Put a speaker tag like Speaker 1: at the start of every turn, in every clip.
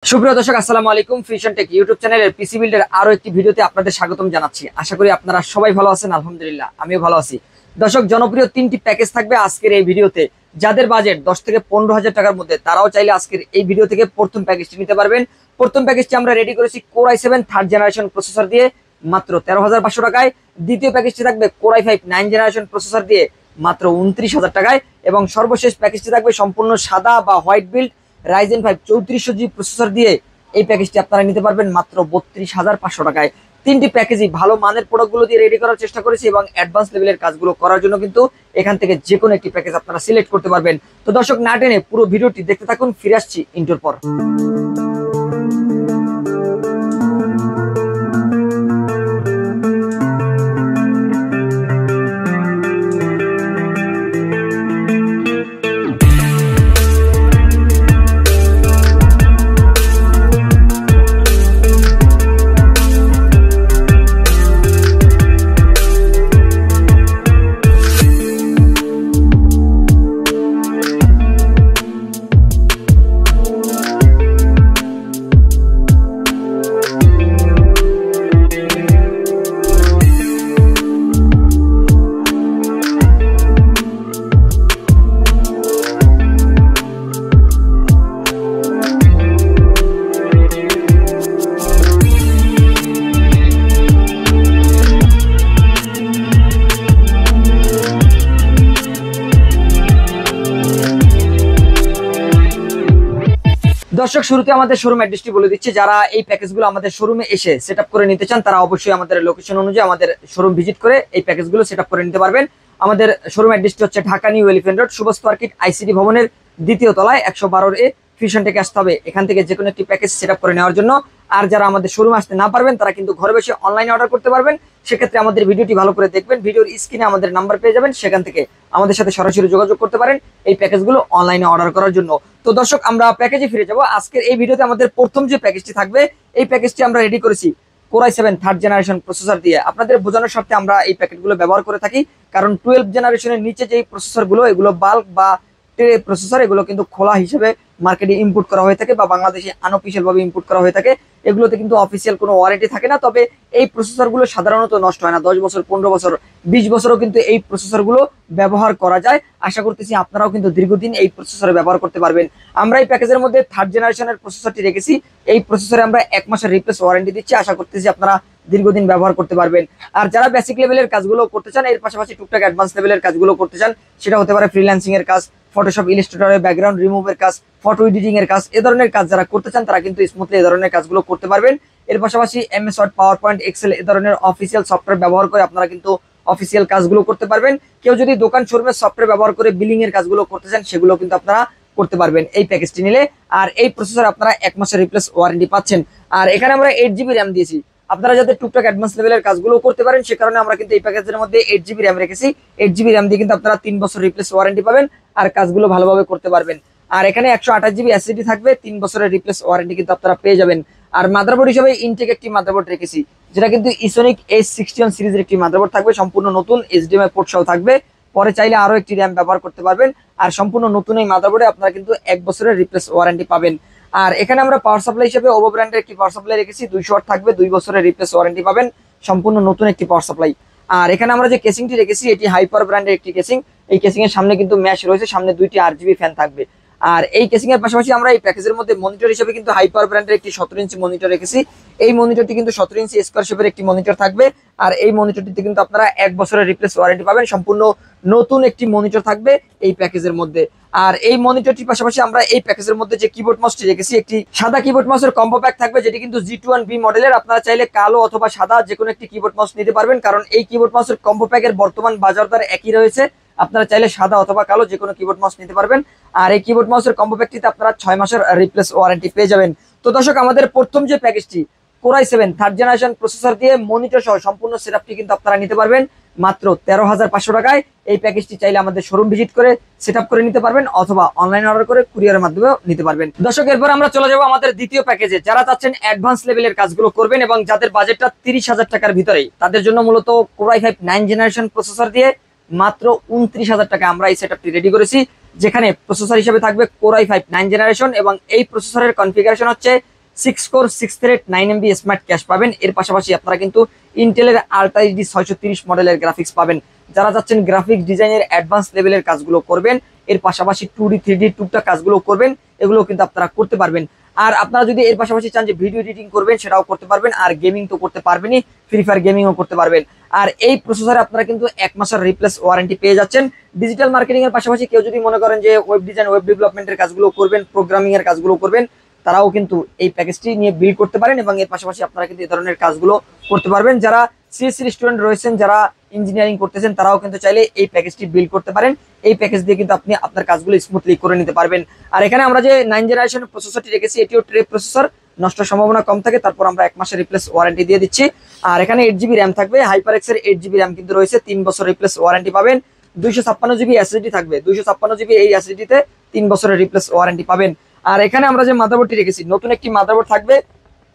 Speaker 1: সুপ্রিয় দর্শক, আসসালামু আলাইকুম। ফিউশন টেক ইউটিউব চ্যানেলের পিসি বিল্ডের আরো একটি ভিডিওতে আপনাদের স্বাগতম জানাচ্ছি। আশা করি আপনারা সবাই ভালো আছেন। আলহামদুলিল্লাহ, আমিও ভালো আছি। দর্শক, জনপ্রিয় তিনটি প্যাকেজ থাকবে আজকের এই ভিডিওতে। যাদের বাজেট 10 থেকে 15,000 টাকার মধ্যে, তারাও চাইলে আজকের এই ভিডিও থেকে প্রথম প্যাকেজটি নিতে পারবেন। প্রথম প্যাকেজটি আমরা রেডি করেছি Core i7 third generation processor দিয়ে মাত্র 13,500 টাকায়। দ্বিতীয় প্যাকেজটি থাকবে Core i5 9 জেনারেশন প্রসেসর দিয়ে মাত্র 29,000 টাকায়। এবং সর্বশেষ প্যাকেজটি থাকবে সম্পূর্ণ সাদা বা white build Ryzen 5 3400G processor দিয়ে। এই প্যাকেজটি আপনারা নিতে পারবেন মাত্র 32,500 টাকায়। তিনটি প্যাকেজই ভালো মানের প্রোডাক্টগুলো দিয়ে রেডি করার চেষ্টা করেছি এবং অ্যাডভান্স লেভেলের কাজগুলো করার জন্য কিন্তু এখান থেকে যে কোনো একটি প্যাকেজ আপনারা সিলেক্ট করতে পারবেন। তো দর্শক, না টেনে পুরো ভিডিওটি দেখতে থাকুন। ফিরে আসছি ইন্টোর পর। দর্শক, শুরুতে আমাদের শোরুম অ্যাড্রেসটি বলে দিচ্ছি। যারা এই প্যাকেজগুলো আমাদের শোরুমে এসে সেটআপ করে নিতে চান, তারা অবশ্যই আমাদের লোকেশন অনুযায়ী আমাদের শোরুম ভিজিট করে এই প্যাকেজগুলো সেটআপ করে নিতে পারবেন। আমাদের শোরুম অ্যাড্রেসটি হচ্ছে Dhaka new elephant road, Subhash market ICT ভবনের দ্বিতীয় তলায় 112A। ফিউশন টেকে আসতে হবে এখান থেকে যে কোনো একটি প্যাকেজ সেটআপ করে নেওয়ার জন্য। আর যারা আমাদের শোরুমে আসতে না পারবেন, তারা কিন্তু ঘরে বসে অনলাইনে অর্ডার করতে পারবেন। সেক্ষেত্রে আমাদের ভিডিওটি ভালো করে দেখবেন। ভিডিওর স্ক্রিনে আমাদের নাম্বার পেয়ে যাবেন, সেখান থেকে আমাদের সাথে সরাসরি যোগাযোগ করতে পারেন এই প্যাকেজগুলো অনলাইনে অর্ডার করার জন্য। তো দর্শক, আমরা প্যাকেজে ফিরে যাব। আজকের এই ভিডিওতে আমাদের প্রথম যে প্যাকেজটি থাকবে, এই প্যাকেজটি আমরা রেডি করেছি Core i7 third generation processor দিয়ে। আপনাদের বোঝানোর স্বার্থে আমরা এই প্যাকেটগুলো ব্যবহার করে থাকি, কারণ 12 জেনারেশনের নিচে যে প্রসেসরগুলো, এগুলো বাল্ক বা ট্রে প্রসেসর, এগুলো কিন্তু খোলা হিসেবে মার্কেটে ইম্পোর্ট করা হয়ে থাকে বা বাংলাদেশে আনঅফিশিয়াল ভাবে ইম্পোর্ট করা হয়ে থাকে। এগুলোতে কিন্তু অফিসিয়াল কোনো ওয়ারেন্টি থাকে না। তবে এই প্রসেসরগুলো সাধারণত নষ্ট হয় না। 10 বছর, 15 বছর, 20 বছরও কিন্তু এই প্রসেসরগুলো ব্যবহার করা যায়। আশা করতেছি আপনারাও কিন্তু দীর্ঘদিন এই প্রসেসরে ব্যবহার করতে পারবেন। আমরা এই প্যাকেজের মধ্যে থার্ড জেনারেশনের প্রসেসরটি রেখেছি। এই প্রসেসরে আমরা 1 মাসের রিপ্লেস ওয়ারেন্টি দিচ্ছি। আশা করতেছি আপনারা দীর্ঘদিন ব্যবহার করতে পারবেন। আর যারা বেসিক লেভেলের কাজগুলো করতে চান, এর পাশাপাশি টুকটাক অ্যাডভান্স লেভেলের কাজগুলো করতে চান, সেটা হতে পারে ফ্রিল্যান্সিং এর কাজ, ফটোশপ, ইলাস্ট্রেটরের ব্যাকগ্রাউন্ড রিমুভের কাজ, ফটো এডিটিং এর কাজ, এ ধরনের কাজ যারা করতে চান, তারা কিন্তু স্মুথলি এ ধরনের কাজগুলো করতে পারবেন। এর পাশাপাশি MS Word, PowerPoint, Excel, এ ধরনের অফিসিয়াল সফটওয়্যার ব্যবহার করে আপনারা কিন্তু অফিসিয়াল কাজগুলো করতে পারবেন। কেউ যদি দোকান শোরুমের সফটওয়্যার ব্যবহার করে বিলিং এর কাজগুলো করতে চান, সেগুলো কিন্তু আপনারা করতে পারবেন এই প্যাকেজটি নিলে। আর এই প্রসেসর আপনারা 1 মাসের রিপ্লেস ওয়ারেন্টি পাচ্ছেন। আর এখানে আমরা 8GB র্যাম দিয়েছি, আপনারা যাতে টুকটাক অ্যাডভান্স লেভেলের কাজগুলো করতে পারেন, সে কারণে আমরা কিন্তু এই প্যাকেজের মধ্যে 8GB র্যাম রেখেছি। 8GB র্যাম দিয়ে কিন্তু আপনারা 3 বছর রিপ্লেস ওয়ারেন্টি পাবেন আর কাজগুলো ভালোভাবে করতে পারবেন। আর এখানে 128GB SSD থাকবে, 3 বছরের রিপ্লেস ওয়ারেন্টি কিন্তু আপনারা পেয়ে যাবেন। আর মাদারবোর্ড হিসেবে ইনটেক একটি মাদারবোর্ড রেখেছি, যেটা কিন্তু ইসোনিক H61 সিরিজের একটি মাদারবোর্ড থাকবে, সম্পূর্ণ নতুন HDMI পোর্ট সহ থাকবে। পরে চাইলে আরো একটি র্যাম ব্যবহার করতে পারবেন। আর সম্পূর্ণ নতুন এই মাদারবোর্ডে আপনারা কিন্তু 1 বছরের রিপ্লেস ওয়ারেন্টি পাবেন। আর এখানে আমরা পাওয়ার সাপ্লাই হিসেবে ওভো ব্র্যান্ডের একটি পাওয়ার সাপ্লাই রেখেছি, 200 ওয়াট থাকবে, 2 বছরের রিপ্লেস ওয়ারেন্টি পাবেন, সম্পূর্ণ নতুন একটি পাওয়ার সাপ্লাই। আর এখানে আমরা যে কেসিংটি রেখেছি, এটি হাইপার ব্র্যান্ডের একটি কেসিং। এই কেসিং এর সামনে কিন্তু ম্যাশ রয়েছে, সামনে 2টি RGB ফ্যান থাকবে। আর এই কেসিং এর পাশাপাশি আমরা এই প্যাকেজের মধ্যে মনিটর হিসেবে কিন্তু হাইপার ব্র্যান্ডের একটি 17 ইঞ্চি মনিটর রেখেছি। এই মনিটরটি কিন্তু 17 ইঞ্চি স্কয়ার শেপের একটি মনিটর থাকবে। আর এই মনিটরটিতে কিন্তু আপনারা 1 বছরের রিপ্লেস ওয়ারেন্টি পাবেন, সম্পূর্ণ নতুন একটি মনিটর থাকবে এই প্যাকেজের মধ্যে। আর এই মনিটরটির পাশাপাশি আমরা এই প্যাকেজের মধ্যে যে কিবোর্ড মাউসটি রেখেছি, একটি সাদা কিবোর্ড মাউসের কম্বো প্যাক থাকবে, যেটি কিন্তু G21B মডেলের। আপনারা চাইলে কালো অথবা সাদা যে কোনো একটি কিবোর্ড মাউস নিতে পারবেন, কারণ এই কিবোর্ড মাউসের কম্বো প্যাকের বর্তমান বাজার দর একই রয়েছে। আপনারা চাইলে সাদা অথবা কালো যে কোনো কিবোর্ড মাউস নিতে পারবেন। আর এই কিবোর্ড মাউসের কম্বো প্যাকটিতে আপনারা 6 মাসের রিপ্লেস ওয়ারেন্টি পেয়ে যাবেন। তো দর্শক, আমাদের প্রথম যে প্যাকেজটি Core i7 third generation processor দিয়ে মনিটর সহ সম্পূর্ণ সেটআপটি কিন্তু আপনারা নিতে পারবেন মাত্র 13,500 টাকায়। এই প্যাকেজটি চাইলে আমাদের শোরুম ভিজিট করে সেটআপ করে নিতে পারবেন, অথবা অনলাইন অর্ডার করে কুরিয়ারের মাধ্যমেও নিতে পারবেন। দর্শক, এরপর আমরা চলে যাব আমাদের দ্বিতীয় প্যাকেজে। যারা চাচ্ছেন অ্যাডভান্স লেভেলের কাজগুলো করবেন এবং যাদের বাজেটটা 30,000 টাকার ভিতরেই, তাদের জন্য মূলত Core i5 9 জেনারেশন প্রসেসর দিয়ে মাত্র 29,000 টাকা আমরা এই সেটআপটি রেডি করেছি। যেখানে প্রসেসর হিসেবে থাকবে Core i5 9 জেনারেশন এবং এই প্রসেসরের কনফিগারেশন হচ্ছে 6 core 6 thread 9 MB smart cash পাবেন। এর পাশাপাশি আপনারা কিন্তু ইন্টেলের আলট্রা এইচডি 630 মডেলের গ্রাফিক্স পাবেন। যারা যাচ্ছেন গ্রাফিক্স ডিজাইনের অ্যাডভান্স লেভেলের কাজগুলো করবেন, এর পাশাপাশি 2D 3D টুকটাক কাজগুলো করবেন, এগুলো কিন্তু আপনারা করতে পারবেন। আর আপনারা যদি এর পাশাপাশি চান যে ভিডিও এডিটিং করবেন, সেটাও করতে পারবেন। আর গেমিং তো করতে পারবেনই, ফ্রি ফায়ার গেমিংও করতে পারবেন। আর এই প্রসেসরে আপনারা কিন্তু 1 মাসের রিপ্লেস ওয়ারেন্টি পেয়ে যাচ্ছেন। ডিজিটাল মার্কেটিং এর পাশাপাশি কেউ যদি মনে করেন যে ওয়েব ডিজাইন, ওয়েব ডেভেলপমেন্টের কাজগুলো করবেন, প্রোগ্রামিং এর কাজগুলো করবেন, তারাও কিন্তু এই প্যাকেজটি নিয়ে বিল করতে পারেন এবং এর পাশাপাশি আপনারা কিন্তু এই ধরনের কাজগুলো করতে পারবেন। যারা সিএসসি স্টুডেন্ট রয়েছেন, যারা ইঞ্জিনিয়ারিং করতেছেন, তারাও কিন্তু চাইলে এই প্যাকেজটি বিল করতে পারেন। এই প্যাকেজ দিয়ে কিন্তু আপনি আপনার কাজগুলো স্মুথলি করে নিতে পারবেন। আর এখানে আমরা যে 9 জেনারেশন প্রসেসরটি রেখেছি, এটিও ট্রে প্রসেসর, নষ্টের সম্ভাবনা কম থাকে। তারপর আমরা 1 মাসের রিপ্লেস ওয়ারেন্টি দিয়ে দিচ্ছি। আর এখানে 8GB র্যাম থাকবে, হাইপারএক্স এর 8GB র্যাম কিন্তু রয়েছে, 3 বছর রিপ্লেস ওয়ারেন্টি পাবেন। 256GB এসএসডি থাকবে, 256GB এই এসএসডিতে 3 বছরের রিপ্লেস ওয়ারেন্টি পাবেন। আর এখানে আমরা যে মাদারবোর্ডটি রেখেছি, নতুন একটি মাদারবোর্ড থাকবে,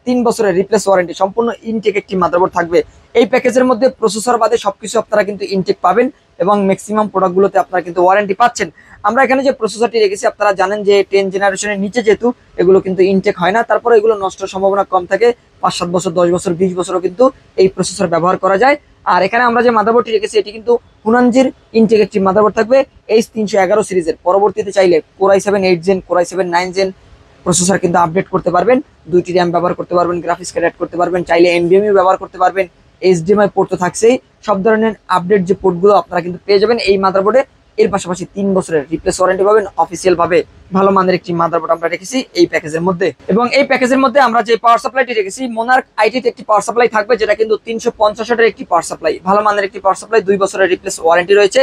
Speaker 1: 3 বছরের রিপ্লেস ওয়ারেন্টি, সম্পূর্ণ ইনটেক একটি মাদারবোর্ড থাকবে। এই প্যাকেজের মধ্যে প্রসেসর বাদে সবকিছু আপনারা কিন্তু ইনটেক পাবেন এবং ম্যাক্সিমাম প্রোডাক্টগুলোতে আপনারা কিন্তু ওয়ারেন্টি পাচ্ছেন। আমরা এখানে যে প্রসেসরটি রেখেছি, আপনারা জানেন যে 10 জেনারেশনের নিচে যেহেতু এগুলো কিন্তু ইনটেক হয় না, তারপরে এগুলো নষ্টের সম্ভাবনা কম থাকে। 5-7 বছর, 10 বছর, 20 বছরও কিন্তু এই প্রসেসর ব্যবহার করা যায়। আর এখানে আমরা যে মাদারবোর্ডটি রেখেছি, এটি কিন্তু হুনানজির ইনটেক একটি মাদারবোর্ড থাকবে, H311 সিরিজের। পরবর্তীতে চাইলে Core i7 8 gen, Core i7 9 gen processor কিন্তু আপডেট করতে পারবেন। 2টি র্যাম ব্যবহার করতে পারবেন, গ্রাফিক্স কার্ড অ্যাড করতে পারবেন, চাইলে NVMe ব্যবহার করতে পারবেন। HDMI পোর্ট তো থাকছেই, সব ধরনের আপডেট যে পোর্টগুলো আপনারা কিন্তু পেয়ে যাবেন এই মাদারবোর্ডে। এর পাশাপাশি 3 বছরের রিপ্লেস ওয়ারেন্টি পাবেন। অফিসিয়াল ভাবে ভালো মানের একটি মাদারবোর্ড আমরা রেখেছি এই প্যাকেজের মধ্যে। এবং এই প্যাকেজের মধ্যে আমরা যে পাওয়ার সাপ্লাইটি রেখেছি, মোনার্ক আইটির একটি পাওয়ার সাপ্লাই থাকবে, যেটা কিন্তু 350 ওয়াটের একটি পাওয়ার সাপ্লাই, ভালো মানের একটি পাওয়ার সাপ্লাই। 2 বছরের রিপ্লেস ওয়ারেন্টি রয়েছে।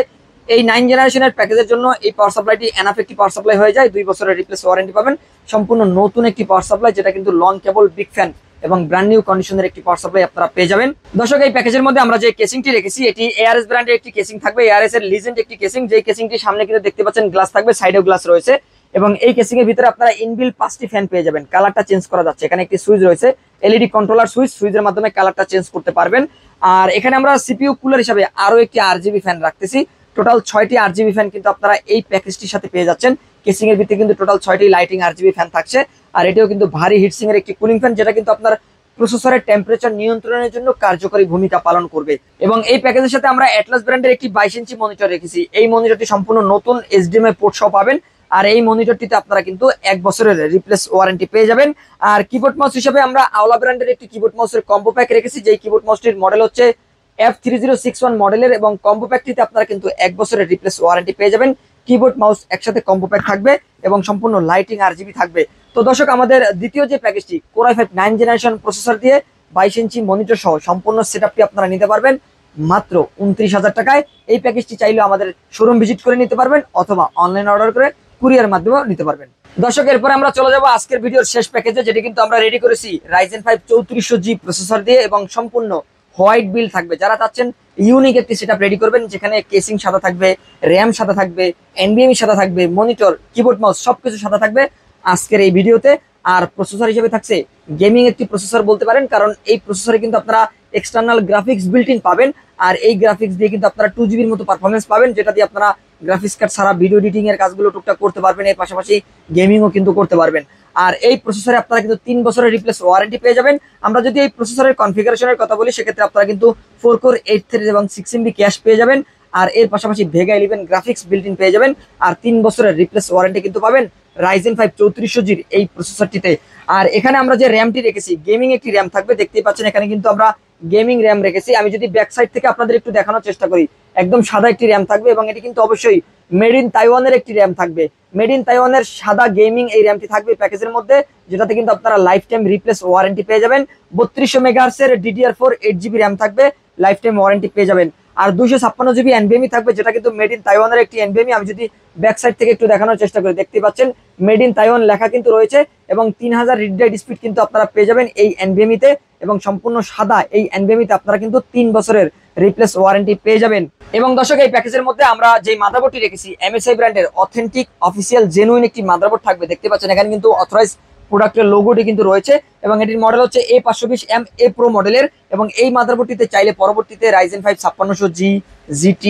Speaker 1: এই 9 জেনারেশনের প্যাকেজের জন্য এই পাওয়ার সাপ্লাইটি এনাফ একটি পাওয়ার সাপ্লাই হয়ে যায়। 2 বছরের রিপ্লেস ওয়ারেন্টি পাবেন। সম্পূর্ণ নতুন একটি পাওয়ার সাপ্লাই, যেটা কিন্তু লং কেবল, বিগ ফ্যান এবং ব্র্যান্ড নিউ কন্ডিশনের একটি পাওয়ার সাপ্লাই আপনারা পেয়ে যাবেন। দর্শক, এই প্যাকেজের মধ্যে আমরা যে কেসিংটি রেখেছি, এটি এআরএস ব্র্যান্ডের একটি কেসিং থাকবে, এআরএস এর লিজেন্ড একটি কেসিং। যে কেসিংটি সামনে কিন্তু দেখতে পাচ্ছেন গ্লাস থাকবে, সাইডেও গ্লাস রয়েছে এবং এই কেসিং এর ভিতরে আপনারা ইনবিল 5টি ফ্যান পেয়ে যাবেন। কালারটা চেঞ্জ করা যাচ্ছে, এখানে একটি সুইচ রয়েছে, এলইডি কন্ট্রোলার সুইচ, সুইচের মাধ্যমে কালারটা চেঞ্জ করতে পারবেন। আর এখানে আমরা সিপিইউ কুলার হিসাবে আরো একটি আরজিবি ফ্যান রাখতেছি। টোটাল 6টি আরজিবি ফ্যান কিন্তু আপনারা এই প্যাকেজটির সাথে পেয়ে যাচ্ছেন। কেসিং এর ভিতরে কিন্তু টোটাল 6টি লাইটিং আরজিবি ফ্যান থাকছে। আর এটিও কিন্তু ভারী হিটসিং এর একটি কুলিং ফ্যান, যেটা কিন্তু আপনার প্রসেসরের টেম্পারেচার নিয়ন্ত্রণের জন্য কার্যকরী ভূমিকা পালন করবে। এবং এই প্যাকেজের সাথে আমরা অ্যাটলাস ব্র্যান্ডের একটি 22 ইঞ্চি মনিটর রেখেছি। এই মনিটরটি সম্পূর্ণ নতুন HDMI পোর্ট সহ পাবেন। আর এই মনিটরটিতে আপনারা কিন্তু 1 বছরের রিপ্লেস ওয়ারেন্টি পেয়ে যাবেন। আর কিবোর্ড মাউস হিসেবে আমরা আওলা ব্র্যান্ডের একটি কিবোর্ড মাউসের কম্বো প্যাক রেখেছি। যেই কিবোর্ড মাউসটির মডেল হচ্ছে F3061 মডেলের এবং কম্বো প্যাকটিতে আপনারা কিন্তু 1 বছরের রিপ্লেস ওয়ারেন্টি পেয়ে যাবেন। কিবোর্ড মাউস একসাথে কম্বো প্যাক থাকবে এবং সম্পূর্ণ লাইটিং আরজিবি থাকবে। তো দর্শক, আমাদের দ্বিতীয় যে প্যাকেজটি, Core i5 9 জেনারেশন প্রসেসর দিয়ে 22 ইঞ্চি মনিটর সহ সম্পূর্ণ সেটআপটি আপনারা নিতে পারবেন মাত্র 29,000 টাকায়। এই প্যাকেজটি চাইলে আমাদের শোরুম ভিজিট করে নিতে পারবেন অথবা অনলাইন অর্ডার করে কুরিয়ার মাধ্যমেও নিতে পারবেন। দর্শক, এরপরে আমরা চলে যাব আজকের ভিডিওর শেষ প্যাকেজে, যেটি কিন্তু আমরা রেডি করেছি Ryzen 5 3400G প্রসেসর দিয়ে এবং সম্পূর্ণ হোয়াইট বিল থাকবে। যারা চাচ্ছেন ইউনিক একটি সেটআপ রেডি করবেন, যেখানে কেসিং সাদা থাকবে, র্যাম সাদা থাকবে, NVMe সাদা থাকবে, মনিটর, কিবোর্ড মাউস সবকিছু সাদা থাকবে আজকের এই ভিডিওতে। আর প্রসেসর হিসেবে থাকছে গেমিং একটি প্রসেসর বলতে পারেন, কারণ এই প্রসেসরে কিন্তু আপনারা এক্সটার্নাল গ্রাফিক্স বিল্ট ইন পাবেন। আর এই গ্রাফিক্স দিয়ে কিন্তু আপনারা 2GB মতো পারফরমেন্স পাবেন, যেটা দিয়ে আপনারা গ্রাফিক্স কার্ড ছাড়া ভিডিও এডিটিং এর কাজগুলো টুকটাক করতে পারবেন। এর পাশাপাশি গেমিংও কিন্তু করতে পারবেন। আর এই প্রসেসরে আপনারা কিন্তু 3 বছরের রিপ্লেস ওয়ারেন্টি পেয়ে যাবেন। আমরা যদি এই প্রসেসরের কনফিগারেশনের কথা বলি, সেক্ষেত্রে আপনারা কিন্তু 4 কোর 8 থ্রেড এবং 6 MB ক্যাশ পেয়ে যাবেন। আর এর পাশাপাশি ভেগা 11 গ্রাফিক্স বিল্ট ইন পেয়ে যাবেন। আর 3 বছরের রিপ্লেস ওয়ারেন্টি কিন্তু পাবেন Ryzen 5 3400G এই প্রসেসরটিতে। আর এখানে আমরা যে র্যামটি রেখেছি, গেমিং একটি র্যাম থাকবে, দেখতেই পাচ্ছেন এখানে কিন্তু আমরা গেমিং র্যাম রেখেছি। আমি যদি ব্যাক সাইড থেকে আপনাদের একটু দেখানোর চেষ্টা করি, একদম সাদা একটি র্যাম থাকবে এবং এটি কিন্তু অবশ্যই মেড ইন তাইওয়ানের একটি র্যাম থাকবে। মেড ইন তাইওয়ানের সাদা গেমিং এই র্যামটি থাকবে প্যাকেজের মধ্যে, যেটাতে কিন্তু আপনারা লাইফ টাইম রিপ্লেস ওয়ারেন্টি পেয়ে যাবেন। 3200 মেগাহার্টজের DDR4 8GB র্যাম থাকবে, লাইফ টাইম ওয়ারেন্টি পেয়ে যাবেন। আর 256GB NVMe থাকবে, যেটা কিন্তু মেড ইন তাইওয়ানের একটি NVMe। আমি যদি ব্যাক সাইড থেকে একটু দেখানোর চেষ্টা করি, দেখতে পাচ্ছেন মেড ইন তাইওয়ান লেখা কিন্তু রয়েছে এবং 3000 রিড রাইট স্পিড কিন্তু আপনারা পেয়ে যাবেন এই NVMe তে। এবং সম্পূর্ণ সাদা এই NVMe তে আপনারা কিন্তু 3 বছরের রিপ্লেস ওয়ারেন্টি পেয়ে যাবেন। এবং দর্শক, এই প্যাকেজের মধ্যে আমরা যে মাদারবোর্ডটি রেখেছি, MSI ব্র্যান্ডের অথেন্টিক অফিসিয়াল জেনুইন একটি মাদারবোর্ড থাকবে। দেখতে পাচ্ছেন এখানে কিন্তু অথরাইজ প্রোডাক্টের লোগোটি কিন্তু রয়েছে এবং এটির মডেল হচ্ছে A520M A Pro মডেলের। এবং এই মাদারবোর্ডটিতে চাইলে পরবর্তীতে Ryzen 5 5600G, GT,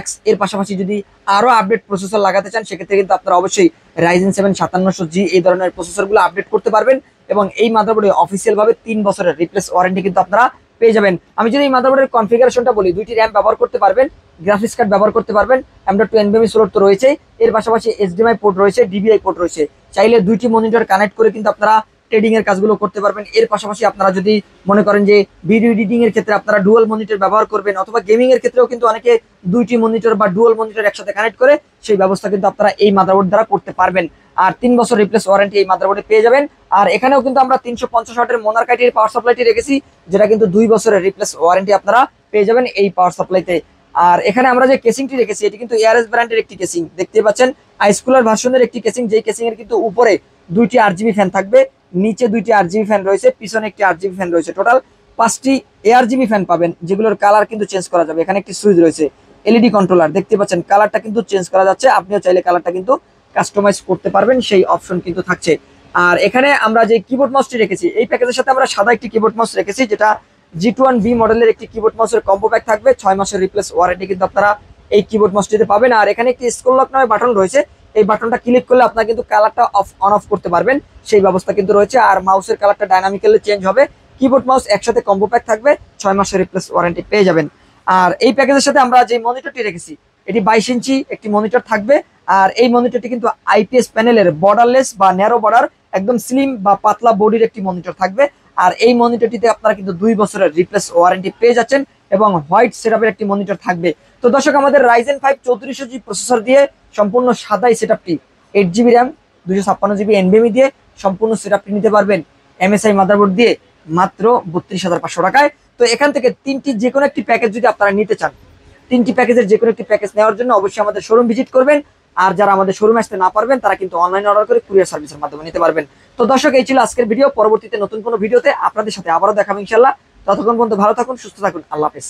Speaker 1: X এর পাশাপাশি যদি আরো আপডেট প্রসেসর লাগাতে চান, সেক্ষেত্রে কিন্তু আপনারা অবশ্যই Ryzen 7 5700G এই ধরনের প্রসেসরগুলো আপডেট করতে পারবেন। এবং এই মাদারবোর্ডে অফিসিয়াল ভাবে 3 বছরের রিপ্লেস ওয়ারেন্টি কিন্তু আপনারা পেয়ে যাবেন। আমি যদি এই মাদারবোর্ডের কনফিগারেশনটা বলি, 2টি র্যাম ব্যবহার করতে পারবেন, গ্রাফিক্স কার্ড ব্যবহার করতে পারবেন, M.2 NVMe স্লট তো রয়েছে, এর পাশাপাশি HDMI পোর্ট রয়েছে, DVI পোর্ট রয়েছে। চাইলে 2টি মনিটর কানেক্ট করে কিন্তু আপনারা ট্রেডিং এর কাজগুলো করতে পারবেন। এর পাশাপাশি আপনারা যদি মনে করেন যে ভিডিও এডিটিং এর ক্ষেত্রে আপনারা ডুয়াল মনিটর ব্যবহার করবেন, অথবা গেমিং এর ক্ষেত্রেও কিন্তু অনেকে 2টি মনিটর বা ডুয়াল মনিটর একসাথে কানেক্ট করে সেই ব্যবস্থা কিন্তু আপনারা এই মাদারবোর্ড দ্বারা করতে পারবেন। আর 3 বছর রিপ্লেস ওয়ারেন্টি এই মাদারবোর্ডে পেয়ে যাবেন। আর এখানেও কিন্তু আমরা 350 ওয়াটের মোনারকাইটের পাওয়ার সাপ্লাইটি রেখেছি, যেটা কিন্তু 2 বছরের রিপ্লেস ওয়ারেন্টি আপনারা পেয়ে যাবেন এই পাওয়ার সাপ্লাইতে। আর এখানে আমরা যে কেসিংটি রেখেছি, এটি কিন্তু এআরএস ব্র্যান্ডের একটি কেসিং, দেখতে পাচ্ছেন আইসকুলার ভার্সনের একটি কেসিং, যেই কেসিং এর কিন্তু উপরে 2টি RGB ফ্যান থাকবে, নিচে 2টি RGB ফ্যান রয়েছে, পিছনে একটি RGB ফ্যান রয়েছে, টোটাল 5টি ARGB ফ্যান পাবেন, যেগুলোর কালার কিন্তু চেঞ্জ করা যাবে। এখানে একটি সুইচ রয়েছে, এলইডি কন্ট্রোলার, দেখতে পাচ্ছেন কালারটা কিন্তু চেঞ্জ করা যাচ্ছে, আপনিও চাইলে কালারটা কিন্তু কাস্টমাইজ করতে পারবেন, সেই অপশন কিন্তু থাকছে। আর এখানে আমরা যে কিবোর্ড মাউসটি রেখেছি, এই প্যাকেজের সাথে আমরা সাদা একটি কিবোর্ড মাউস রেখেছি, যেটা G21B মডেলের একটি কিবোর্ড মাউসের কম্বো প্যাক থাকবে। 6 মাসের রিপ্লেস ওয়ারেন্টি কিন্তু আপনারা এই কিবোর্ড মাউসটিতে পাবেন। আর এখানে একটি স্ক্রল লক নামে বাটন রয়েছে, এই বাটনটা ক্লিক করলে আপনারা কিন্তু কালারটা অন অফ করতে পারবেন, সেই ব্যবস্থা কিন্তু রয়েছে। আর মাউসের কালারটা ডাইনামিক্যালি চেঞ্জ হবে। কিবোর্ড মাউস একসাথে কম্বো প্যাক থাকবে, 6 মাসের রিপ্লেস ওয়ারেন্টি পেয়ে যাবেন। আর এই প্যাকেজের সাথে আমরা যে মনিটরটি রেখেছি, এটি 22 ইঞ্চি একটি মনিটর থাকবে। আর এই মনিটরটি কিন্তু IPS প্যানেলের বর্ডারলেস বা ন্যারো বর্ডার, একদম স্লিম বা পাতলা বডির একটি মনিটর থাকবে। আর এই মনিটরটিতে আপনারা কিন্তু 2 বছরের রিপ্লেস ওয়ারেন্টি পেয়ে যাচ্ছেন, এবং হোয়াইট সেটআপের একটি মনিটর থাকবে। তো দর্শক, আমাদের Ryzen 5 3400G প্রসেসর দিয়ে সম্পূর্ণ সাদাই সেটআপটি, 8GB র্যাম, 256GB NVMe দিয়ে সম্পূর্ণ সেটআপটি নিতে পারবেন MSI মাদারবোর্ড দিয়ে মাত্র 32,500 টাকায়। তো এখান থেকে 3টি যে কোনো একটি প্যাকেজ যদি আপনারা নিতে চান, 3টি প্যাকেজের যে কোনো একটি প্যাকেজ নেওয়ার জন্য অবশ্যই আমাদের শোরুম ভিজিট করবেন। আর যারা আমাদের শোরুমে আসতে না পারবেন, তারা কিন্তু অনলাইন অর্ডার করে কুরিয়ার সার্ভিসের মাধ্যমে নিতে পারবেন। তো দর্শক, এই ছিল আজকের ভিডিও। পরবর্তীতে নতুন কোনো ভিডিওতে আপনাদের সাথে আবারও দেখাবো ইনশাল্লাহ। ততক্ষণ পর্যন্ত ভালো থাকুন, সুস্থ থাকুন, আল্লাহ হাফেজ।